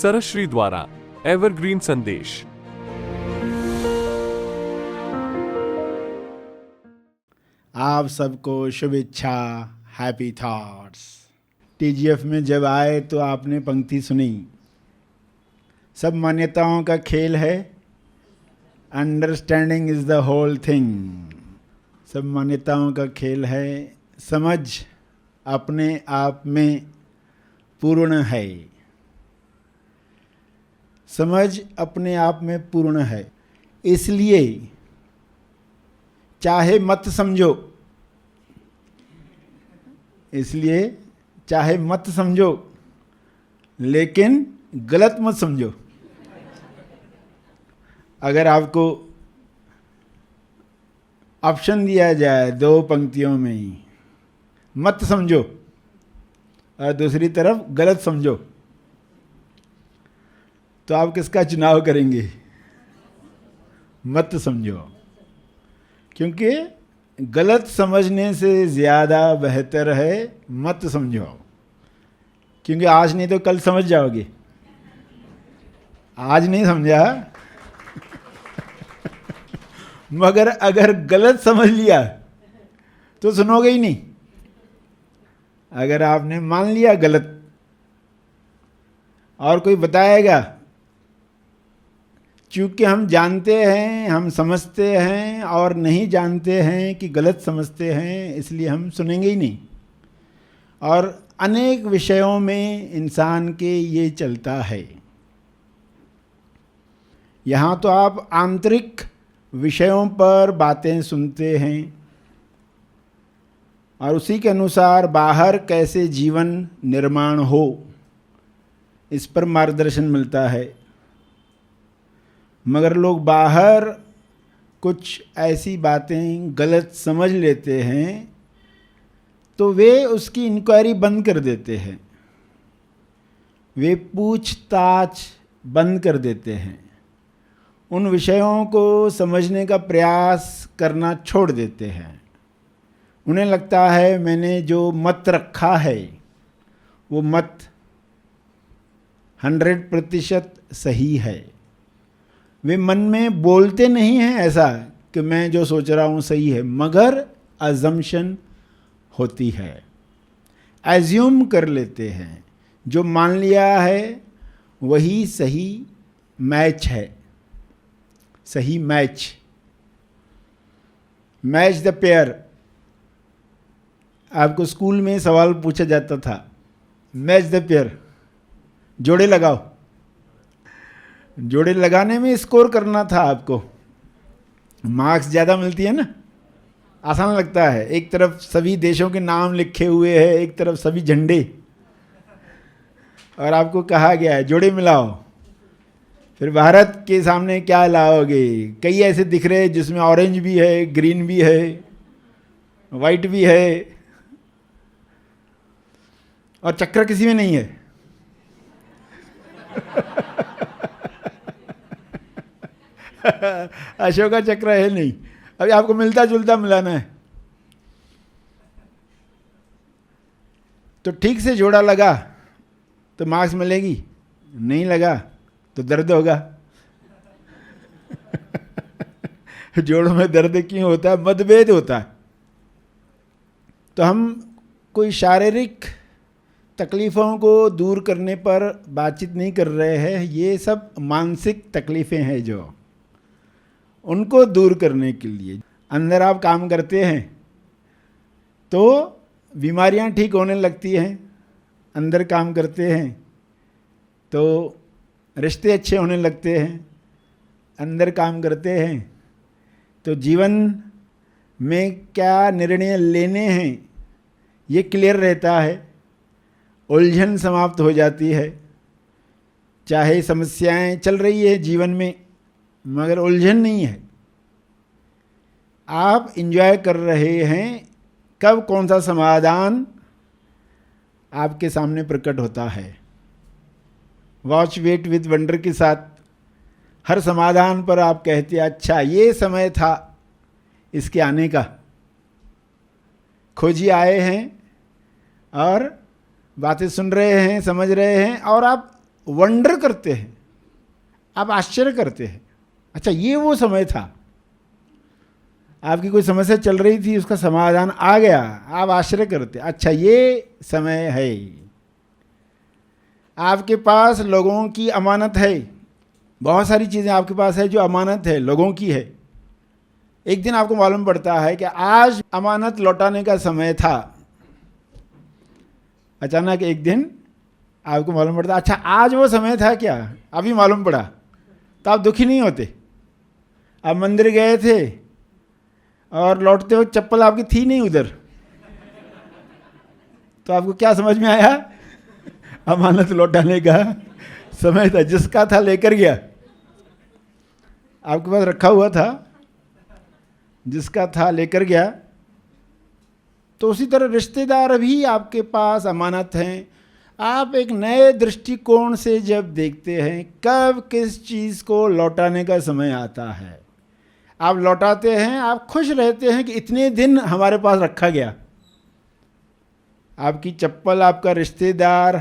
सरश्री द्वारा एवरग्रीन संदेश। आप सबको शुभेच्छा, हैप्पी थॉट्स। टीजीएफ में जब आए तो आपने पंक्ति सुनी, सब मान्यताओं का खेल है, understanding is the whole thing. सब मान्यताओं का खेल है, समझ अपने आप में पूर्ण है। समझ अपने आप में पूर्ण है, इसलिए चाहे मत समझो, इसलिए चाहे मत समझो, लेकिन गलत मत समझो। अगर आपको ऑप्शन दिया जाए दो पंक्तियों में ही, मत समझो और दूसरी तरफ गलत समझो, तो आप किसका चुनाव करेंगे? मत समझो, क्योंकि गलत समझने से ज़्यादा बेहतर है मत समझो। क्योंकि आज नहीं तो कल समझ जाओगे। आज नहीं समझा मगर अगर गलत समझ लिया तो सुनोगे ही नहीं। अगर आपने मान लिया गलत और कोई बताएगा, चूँकि हम जानते हैं, हम समझते हैं और नहीं जानते हैं कि गलत समझते हैं, इसलिए हम सुनेंगे ही नहीं। और अनेक विषयों में इंसान के ये चलता है। यहाँ तो आप आंतरिक विषयों पर बातें सुनते हैं और उसी के अनुसार बाहर कैसे जीवन निर्माण हो, इस पर मार्गदर्शन मिलता है। मगर लोग बाहर कुछ ऐसी बातें गलत समझ लेते हैं तो वे उसकी इंक्वायरी बंद कर देते हैं, वे पूछताछ बंद कर देते हैं, उन विषयों को समझने का प्रयास करना छोड़ देते हैं। उन्हें लगता है मैंने जो मत रखा है वो मत 100% सही है। वे मन में बोलते नहीं हैं ऐसा कि मैं जो सोच रहा हूँ सही है, मगर अजम्पशन होती है, एज्यूम कर लेते हैं। जो मान लिया है वही सही मैच है, सही मैच द पेयर। आपको स्कूल में सवाल पूछा जाता था, मैच द पेयर, जोड़े लगाओ। जोड़े लगाने में स्कोर करना था आपको, मार्क्स ज़्यादा मिलती है ना, आसान लगता है। एक तरफ सभी देशों के नाम लिखे हुए हैं, एक तरफ सभी झंडे, और आपको कहा गया है जोड़े मिलाओ। फिर भारत के सामने क्या लाओगे? कई ऐसे दिख रहे हैं जिसमें ऑरेंज भी है, ग्रीन भी है, वाइट भी है, और चक्र किसी में नहीं है। अशोका चक्र है नहीं, अभी आपको मिलता जुलता मिलाना है। तो ठीक से जोड़ा लगा तो मार्क्स मिलेगी, नहीं लगा तो दर्द होगा। जोड़ों में दर्द क्यों होता है? मतभेद होता है। तो हम कोई शारीरिक तकलीफ़ों को दूर करने पर बातचीत नहीं कर रहे हैं, ये सब मानसिक तकलीफ़ें हैं जो उनको दूर करने के लिए अंदर आप काम करते हैं तो बीमारियां ठीक होने लगती हैं, अंदर काम करते हैं तो रिश्ते अच्छे होने लगते हैं, अंदर काम करते हैं तो जीवन में क्या निर्णय लेने हैं ये क्लियर रहता है, उलझन समाप्त हो जाती है। चाहे समस्याएं चल रही है जीवन में मगर उलझन नहीं है, आप एंजॉय कर रहे हैं। कब कौन सा समाधान आपके सामने प्रकट होता है। वॉच वेट विद वंडर के साथ हर समाधान पर आप कहते हैं अच्छा ये समय था इसके आने का। खोजी आए हैं और बातें सुन रहे हैं, समझ रहे हैं और आप वंडर करते हैं, आप आश्चर्य करते हैं, अच्छा ये वो समय था, आपकी कोई समस्या चल रही थी, उसका समाधान आ गया, आप आश्चर्य करते, अच्छा ये समय है। आपके पास लोगों की अमानत है, बहुत सारी चीज़ें आपके पास है जो अमानत है, लोगों की है। एक दिन आपको मालूम पड़ता है कि आज अमानत लौटाने का समय था। अचानक एक दिन आपको मालूम पड़ता, अच्छा आज वो समय था क्या, अभी मालूम पड़ा, तो आप दुखी नहीं होते। आप मंदिर गए थे और लौटते वक्त चप्पल आपकी थी नहीं उधर, तो आपको क्या समझ में आया, अमानत लौटाने का समय था, जिसका था लेकर गया, आपके पास रखा हुआ था, जिसका था लेकर गया। तो उसी तरह रिश्तेदार भी आपके पास अमानत हैं। आप एक नए दृष्टिकोण से जब देखते हैं कब किस चीज़ को लौटाने का समय आता है, आप लौटाते हैं, आप खुश रहते हैं कि इतने दिन हमारे पास रखा गया। आपकी चप्पल, आपका रिश्तेदार,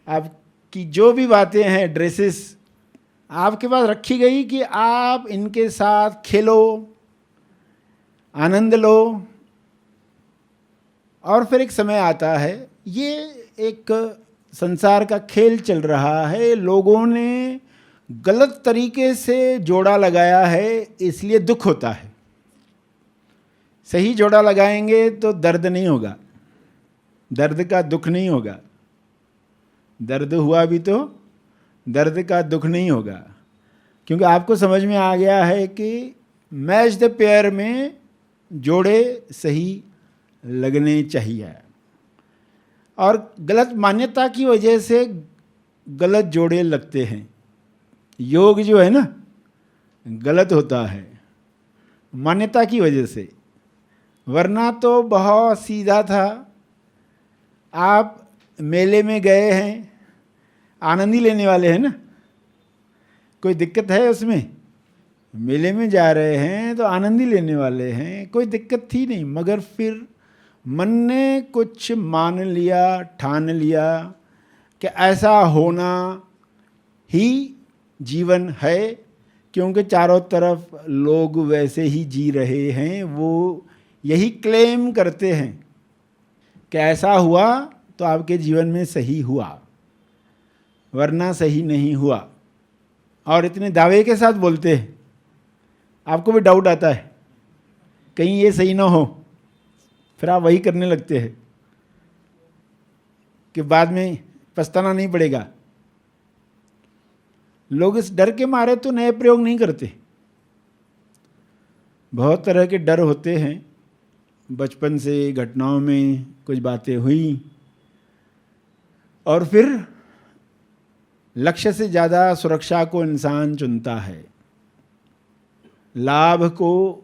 आपकी जो भी बातें हैं, ड्रेसेस आपके पास रखी गई कि आप इनके साथ खेलो, आनंद लो। और फिर एक समय आता है, ये एक संसार का खेल चल रहा है, लोगों ने गलत तरीके से जोड़ा लगाया है, इसलिए दुख होता है। सही जोड़ा लगाएंगे तो दर्द नहीं होगा, दर्द का दुख नहीं होगा, दर्द हुआ भी तो दर्द का दुख नहीं होगा, क्योंकि आपको समझ में आ गया है कि मैच द पेयर में जोड़े सही लगने चाहिए। और गलत मान्यता की वजह से गलत जोड़े लगते हैं। योग जो है ना, गलत होता है मान्यता की वजह से, वरना तो बहुत सीधा था। आप मेले में गए हैं, आनंद ही लेने वाले हैं ना, कोई दिक्कत है उसमें? मेले में जा रहे हैं तो आनंद ही लेने वाले हैं, कोई दिक्कत थी नहीं। मगर फिर मन ने कुछ मान लिया, ठान लिया कि ऐसा होना ही जीवन है, क्योंकि चारों तरफ लोग वैसे ही जी रहे हैं, वो यही क्लेम करते हैं कि ऐसा हुआ तो आपके जीवन में सही हुआ, वरना सही नहीं हुआ। और इतने दावे के साथ बोलते हैं, आपको भी डाउट आता है कहीं ये सही ना हो, फिर आप वही करने लगते हैं कि बाद में पछताना नहीं पड़ेगा। लोग इस डर के मारे तो नए प्रयोग नहीं करते। बहुत तरह के डर होते हैं, बचपन से घटनाओं में कुछ बातें हुई और फिर लक्ष्य से ज़्यादा सुरक्षा को इंसान चुनता है, लाभ को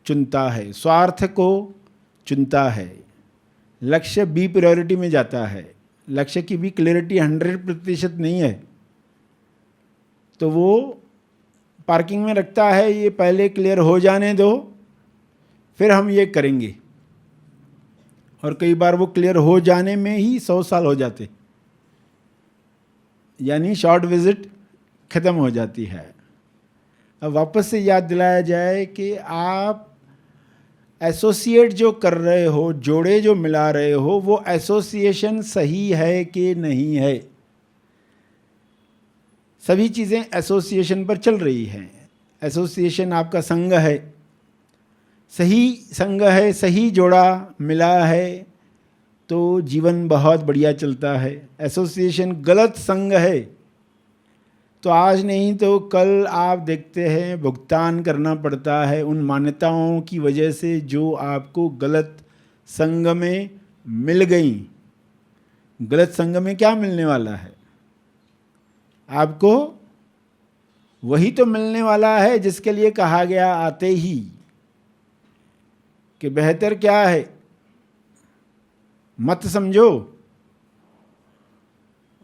चुनता है, स्वार्थ को चुनता है, लक्ष्य बी प्रायोरिटी में जाता है। लक्ष्य की भी क्लैरिटी 100% नहीं है, तो वो पार्किंग में रखता है, ये पहले क्लियर हो जाने दो फिर हम ये करेंगे। और कई बार वो क्लियर हो जाने में ही 100 साल हो जाते, यानी शॉर्ट विजिट ख़त्म हो जाती है। अब वापस से याद दिलाया जाए कि आप एसोसिएट जो कर रहे हो, जोड़े जो मिला रहे हो, वो एसोसिएशन सही है कि नहीं है। सभी चीज़ें एसोसिएशन पर चल रही हैं। एसोसिएशन आपका संघ है, सही संघ है, सही जोड़ा मिला है तो जीवन बहुत बढ़िया चलता है। एसोसिएशन गलत संघ है तो आज नहीं तो कल आप देखते हैं भुगतान करना पड़ता है उन मान्यताओं की वजह से जो आपको गलत संग में मिल गई। गलत संग में क्या मिलने वाला है आपको? वही तो मिलने वाला है जिसके लिए कहा गया आते ही कि बेहतर क्या है, मत समझो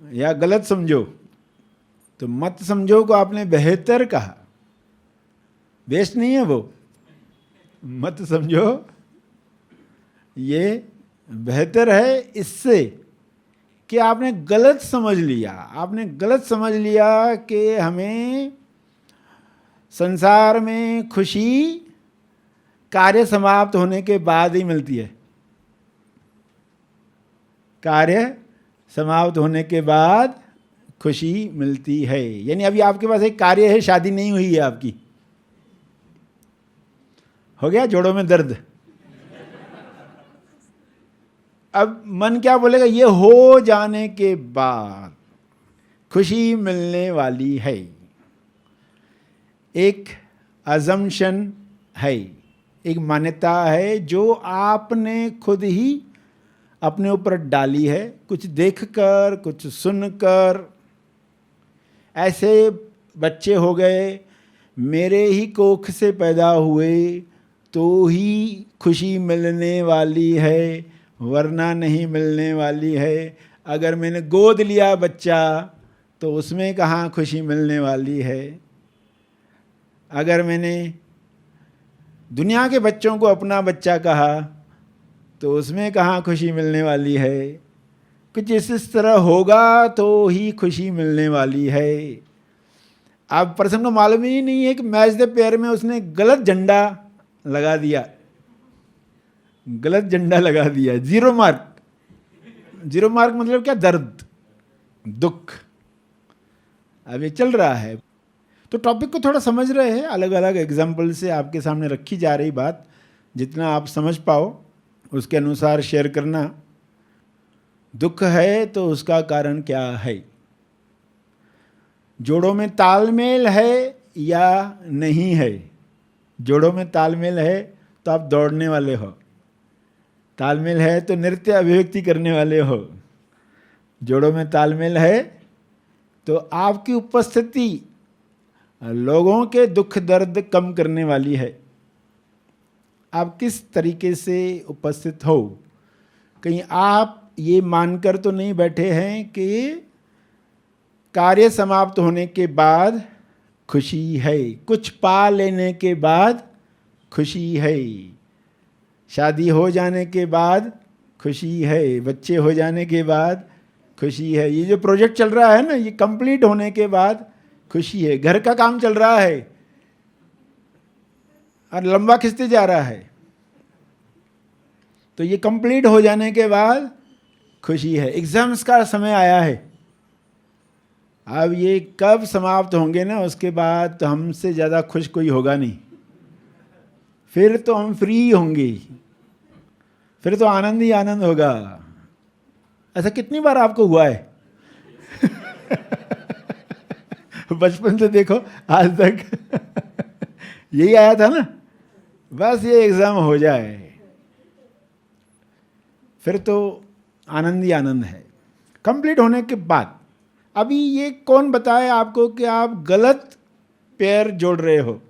या गलत समझो। तो मत समझो को आपने बेहतर कहा, बेस्ट नहीं है वो। मत समझो ये बेहतर है इससे कि आपने गलत समझ लिया, आपने गलत समझ लिया कि हमें संसार में खुशी कार्य समाप्त होने के बाद ही मिलती है। कार्य समाप्त होने के बाद खुशी मिलती है। यानी अभी आपके पास एक कार्य है, शादी नहीं हुई है आपकी, हो गया जोड़ों में दर्द। अब मन क्या बोलेगा, ये हो जाने के बाद खुशी मिलने वाली है। एक अजम्पशन है, एक मान्यता है जो आपने खुद ही अपने ऊपर डाली है, कुछ देखकर, कुछ सुनकर। ऐसे बच्चे हो गए, मेरे ही कोख से पैदा हुए तो ही खुशी मिलने वाली है, वरना नहीं मिलने वाली है। अगर मैंने गोद लिया बच्चा तो उसमें कहाँ खुशी मिलने वाली है। अगर मैंने दुनिया के बच्चों को अपना बच्चा कहा तो उसमें कहाँ खुशी मिलने वाली है। कुछ इस तरह होगा तो ही खुशी मिलने वाली है। अब पर्सन को मालूम ही नहीं है कि मैच द पेयर में उसने गलत झंडा लगा दिया, गलत झंडा लगा दिया, 0 मार्क। 0 मार्क मतलब क्या, दर्द, दुख। अब ये चल रहा है। तो टॉपिक को थोड़ा समझ रहे हैं, अलग अलग एग्जाम्पल से आपके सामने रखी जा रही बात, जितना आप समझ पाओ उसके अनुसार शेयर करना। दुख है तो उसका कारण क्या है, जोड़ों में तालमेल है या नहीं है। जोड़ों में तालमेल है तो आप दौड़ने वाले हो, तालमेल है तो नृत्य अभिव्यक्ति करने वाले हो। जोड़ों में तालमेल है तो आपकी उपस्थिति लोगों के दुख दर्द कम करने वाली है। आप किस तरीके से उपस्थित हो, कहीं आप ये मानकर तो नहीं बैठे हैं कि कार्य समाप्त होने के बाद खुशी है, कुछ पा लेने के बाद खुशी है, शादी हो जाने के बाद खुशी है, बच्चे हो जाने के बाद खुशी है, ये जो प्रोजेक्ट चल रहा है ना, ये कंप्लीट होने के बाद खुशी है, घर का काम चल रहा है और लंबा खिंचते जा रहा है, तो ये कंप्लीट हो जाने के बाद खुशी है। एग्जाम्स का समय आया है, अब ये कब समाप्त होंगे ना, उसके बाद तो हमसे ज़्यादा खुश कोई होगा नहीं, फिर तो हम फ्री होंगे, फिर तो आनंद ही आनंद होगा। ऐसा कितनी बार आपको हुआ है? बचपन से देखो आज तक यही आया था ना, बस ये एग्ज़ाम हो जाए फिर तो आनंद ही आनंद है। कंप्लीट होने के बाद अभी ये कौन बताए आपको कि आप गलत पेयर जोड़ रहे हो,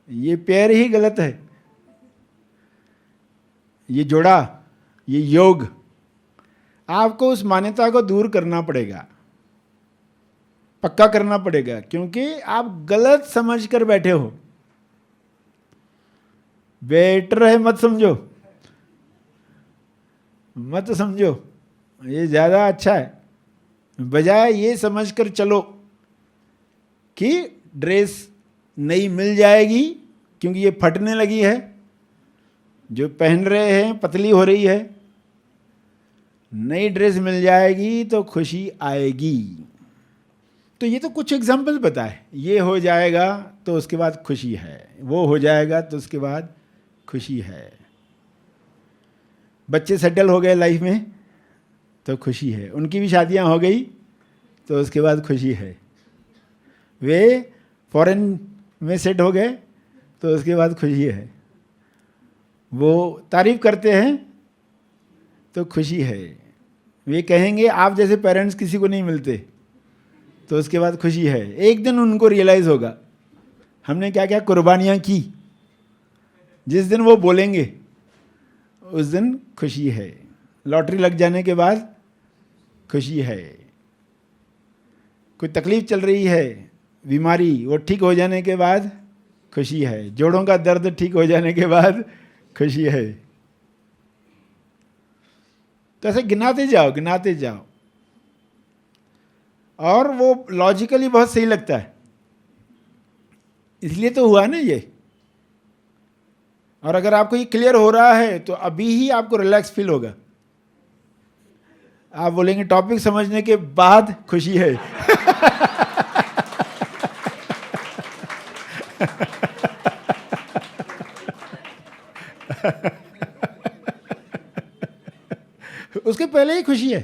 ये पेयर ही गलत है, ये जोड़ा, ये योग। आपको उस मान्यता को दूर करना पड़ेगा, पक्का करना पड़ेगा, क्योंकि आप गलत समझ कर बैठे हो। बेटर है मत समझो, मत समझो, ये ज़्यादा अच्छा है। बजाय ये समझकर चलो कि ड्रेस नई मिल जाएगी क्योंकि ये फटने लगी है, जो पहन रहे हैं पतली हो रही है, नई ड्रेस मिल जाएगी तो खुशी आएगी। तो ये तो कुछ एग्जाम्पल बताए, ये हो जाएगा तो उसके बाद खुशी है, वो हो जाएगा तो उसके बाद खुशी है। बच्चे सेटल हो गए लाइफ में तो खुशी है, उनकी भी शादियां हो गई तो उसके बाद खुशी है। वे फॉरेन में सेट हो गए तो उसके बाद खुशी है। वो तारीफ करते हैं तो खुशी है। वे कहेंगे आप जैसे पेरेंट्स किसी को नहीं मिलते तो उसके बाद खुशी है। एक दिन उनको रियलाइज़ होगा हमने क्या क्या कुर्बानियाँ की, जिस दिन वो बोलेंगे उस दिन खुशी है। लॉटरी लग जाने के बाद खुशी है। कोई तकलीफ चल रही है, बीमारी, वो ठीक हो जाने के बाद खुशी है। जोड़ों का दर्द ठीक हो जाने के बाद खुशी है। तो ऐसे गिनाते जाओ गिनाते जाओ, और वो लॉजिकली बहुत सही लगता है, इसलिए तो हुआ ना ये। और अगर आपको ये क्लियर हो रहा है तो अभी ही आपको रिलैक्स फील होगा। आप बोलेंगे टॉपिक समझने के बाद खुशी है। उसके पहले ही खुशी है।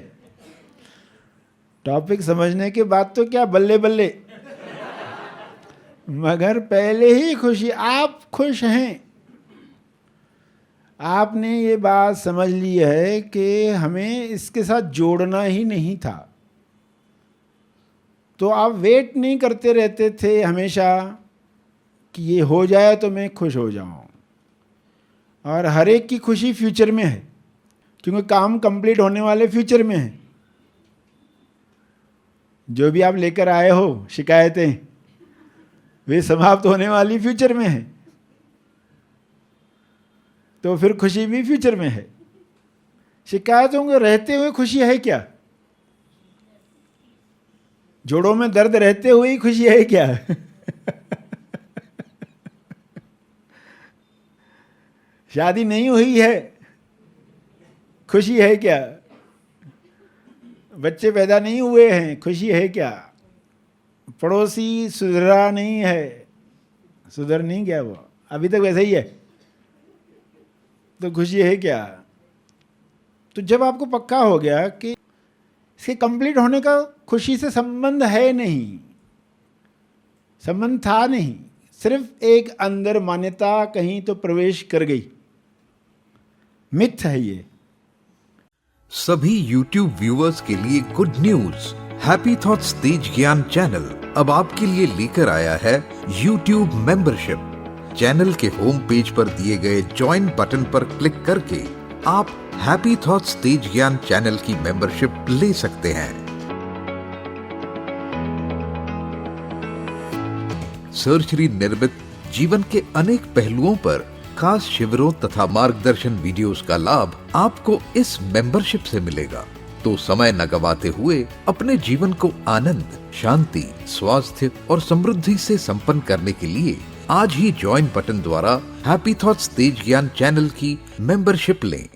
टॉपिक समझने के बाद तो क्या बल्ले बल्ले, मगर पहले ही खुशी। आप खुश हैं, आपने ये बात समझ ली है कि हमें इसके साथ जोड़ना ही नहीं था, तो आप वेट नहीं करते रहते थे हमेशा कि ये हो जाए तो मैं खुश हो जाऊं। और हर एक की खुशी फ्यूचर में है, क्योंकि काम कंप्लीट होने वाले फ्यूचर में है। जो भी आप लेकर आए हो शिकायतें, वे समाप्त होने वाली फ्यूचर में है, तो फिर खुशी भी फ्यूचर में है। शिकायतों के रहते हुए खुशी है क्या? जोड़ों में दर्द रहते हुए ही खुशी है क्या? शादी नहीं हुई है, खुशी है क्या? बच्चे पैदा नहीं हुए हैं, खुशी है क्या? पड़ोसी सुधरा नहीं है, सुधर नहीं गया, वो अभी तक वैसे ही है, तो खुशी है क्या? तो जब आपको पक्का हो गया कि इसके कंप्लीट होने का खुशी से संबंध है नहीं, संबंध था नहीं, सिर्फ एक अंदर मान्यता कहीं तो प्रवेश कर गई, मिथ है ये। सभी YouTube व्यूअर्स के लिए गुड न्यूज। हैप्पी थॉट्स तेज ज्ञान चैनल अब आपके लिए लेकर आया है YouTube मेंबरशिप। चैनल के होम पेज पर दिए गए ज्वाइन बटन पर क्लिक करके आप हैप्पी थॉट्स तेज ज्ञान चैनल की मेंबरशिप ले सकते हैं। सर्चरी निर्मित जीवन के अनेक पहलुओं पर खास शिविरों तथा मार्गदर्शन वीडियोस का लाभ आपको इस मेंबरशिप से मिलेगा। तो समय न गवाते हुए अपने जीवन को आनंद, शांति, स्वास्थ्य और समृद्धि से संपन्न करने के लिए आज ही ज्वाइन बटन द्वारा हैप्पी थॉट्स तेज ज्ञान चैनल की मेंबरशिप लें।